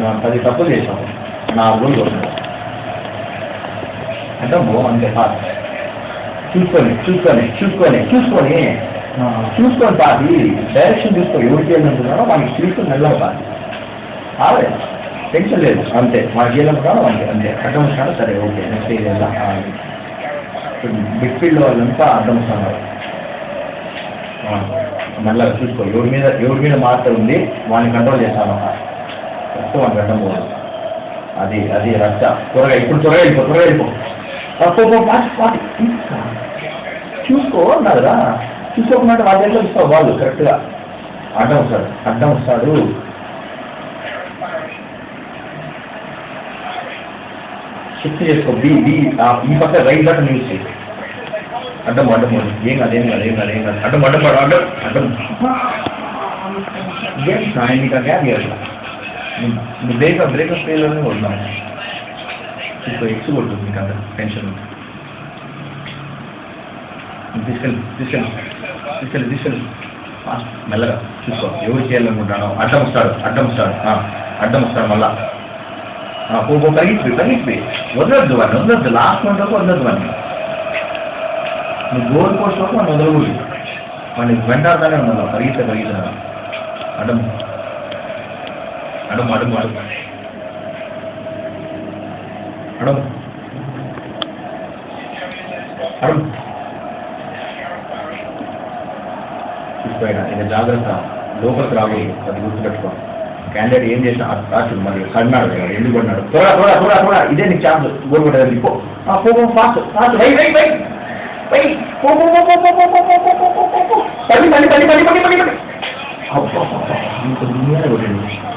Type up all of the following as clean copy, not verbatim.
10 తప్పులు చేసాము 4 రోజులు కొట్టినాడు అంటే అంతే చూసుకొని పాటి డైరెక్షన్ చూసుకో ఎవరికి వెళ్ళినట్టున్నారో మనకి తీసుకొని వెళ్ళాలి పాటి ఆవే టెన్షన్ లేదు అంతే మనకి వెళ్ళినట్టున్నారో అంతే అడ్డం వస్తాడో సరే ఓకే నెక్స్ట్ ఇది వెళ్దాం మిడ్ఫీల్డ్ వాళ్ళంతా అడ్డం వస్తున్నారు మళ్ళీ చూసుకో ఎవరి మీద మార్పు ఉంది వాడిని కంట్రోల్ చేస్తాను ఫస్ట్ వాడిని అడ్డం పోదు అది రచ్చ త్వరగా వెళ్ళిపో చూసుకో అన్నారు కదా చూసుకోకుండా వాళ్ళ దగ్గర ఇస్తావు వాళ్ళు కరెక్ట్గా అడ్డం వస్తాడు షిఫ్ట్ చేసుకో ఈ పక్క రైట్ బటన్ యూజ్ చేయి అడ్డం ఏం కాదు అడ్డం ఇంకా గ్యాప్ ఇవ్వాలి నువ్వు బ్రేకప్ స్టేజ్లోనే కొడుతున్నావు చూసుకో ఎక్స్ కొడుతుంది మీకు అంత టెన్షన్ తీసుకెళ్ళి ఫాస్ట్ మెల్లగా చూసుకో ఎవరు చేయాలనుకుంటానో అడ్డం వస్తాడు మళ్ళా పరిగెత్తిపోయి వదలొద్దు లాస్ట్ మంత్ వరకు వదలొద్దు వాడిని నువ్వు గోల్ పోస్ట్ వరకు వాడిని వదలకూడదు వాడిని వెంటాడుతూనే ఉన్నాను పరిగెత్తాను అడ్డం చూసిపోయినా ఇంకా జాగ్రత్త లోపలికి రాకూడదు అది గుర్తుపెట్టుకో క్యాండిడేట్ ఏం చేసినా రాచు మరి కన్నాడు ఎందుకు కొన్నాడు త్వరగా ఇదే నీకు ఛాన్స్ గోల్ కొట్టేది ఫాస్ట్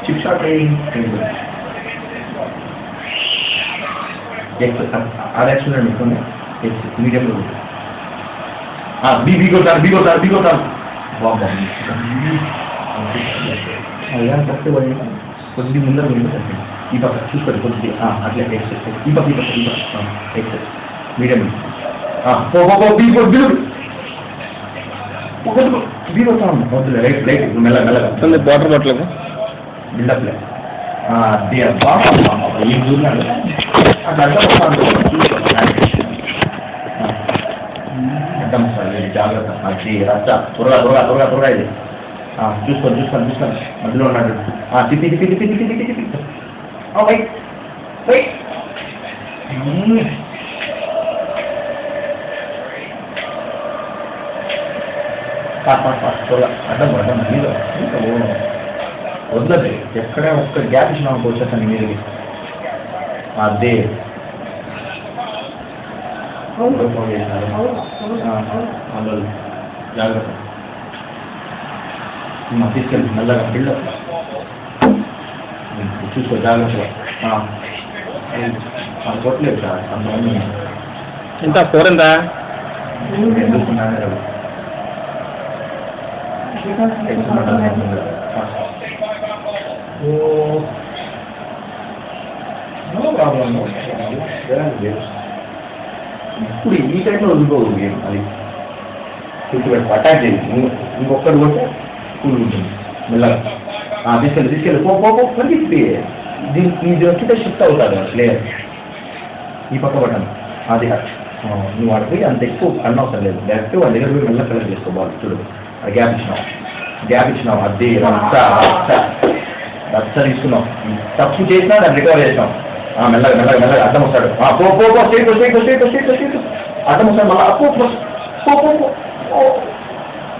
చిప్ షాట్ ఆర్ఎక్స్లో మీకు మీడియంలో బీగొట్టారు కొద్ది ముందర ఈ పక్క చూసుకోండి కొద్ది అట్లా ఈ పక్క మీడియం లైట్ మెల్లగా వాటర్ బాటిల్ బిల్డప్ ఏం చూడాలి అట్లా అడ్డం వస్తాడు జాగ్రత్త అది రచ్చ త్వరగా ఇది చూసుకోండి మధ్యలో ఉన్నాడు తిప్పి త్వరగా అడ్డం మీద వదలదు ఎక్కడే ఒక్క గ్యాప్ ఇచ్చినామని వచ్చేస్తాను మీదకి అదే జాగ్రత్త తీసుకెళ్ళి మెల్లగా బిల్డప్ చూసుకో జాగ్రత్తగా కొట్టలేదు సార్ అందువల్ల ఎంత 4 ఎంత ఎందుకున్నానే కదా ఇప్పుడు ఈ టైంలో వదులుకోదు గేమ్ అది కూర్చోబెట్టి అటాక్ చేయండి ఇంకొకటి కొట్టే కూల్ ఉంటుంది మెల్లగా తీసుకెళ్ళి పరిగెత్తి ఇది వచ్చితే షిఫ్ట్ అవుతాడు ప్లేయర్ ఈ పక్క పట్టాను అది నువ్వు వాడిపోయి అంత ఎక్కువ కన్నవసరం లేదు డైరెక్ట్ వాళ్ళ దగ్గర పోయి మెల్ల కలెక్ట్ చేసుకో బాల్ చూడు అది గ్యాప్ ఇచ్చినావు అది రచ్చ తీసుకున్నావు తప్పు చేసినా దాన్ని రికవర్ చేసినాం మెల్లగా అడ్డం వస్తాడు స్టేట్ అడ్డం వస్తాడు మళ్ళీ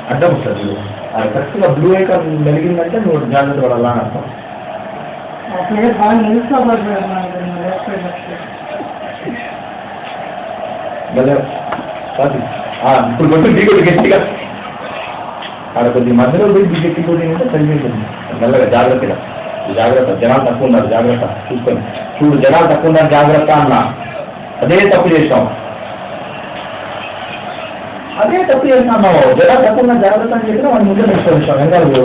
అడ్డం వస్తాడు అది కరెక్ట్గా బ్లూ ఐకాన్ వెలిగిందంటే నువ్వు జాగ్రత్త పడాలా అని అర్థం ఇప్పుడు కొంచెం దిగుడు గట్టిగా ఆడ కొద్ది మధ్యలో పోయి దిగ్గెట్టిపోతే సరిపోతుంది మెల్లగా జాగ్రత్త జనాలు తక్కువ ఉన్నారు జాగ్రత్త చూడు జనాలు తక్కువ ఉన్నారు జాగ్రత్త అన్న అదే తప్పు చేసాం జనాలు తక్కువ ఉన్నారు జాగ్రత్త అని చెప్పినా వాడి ముందు నెక్స్ట్ వెంకాలు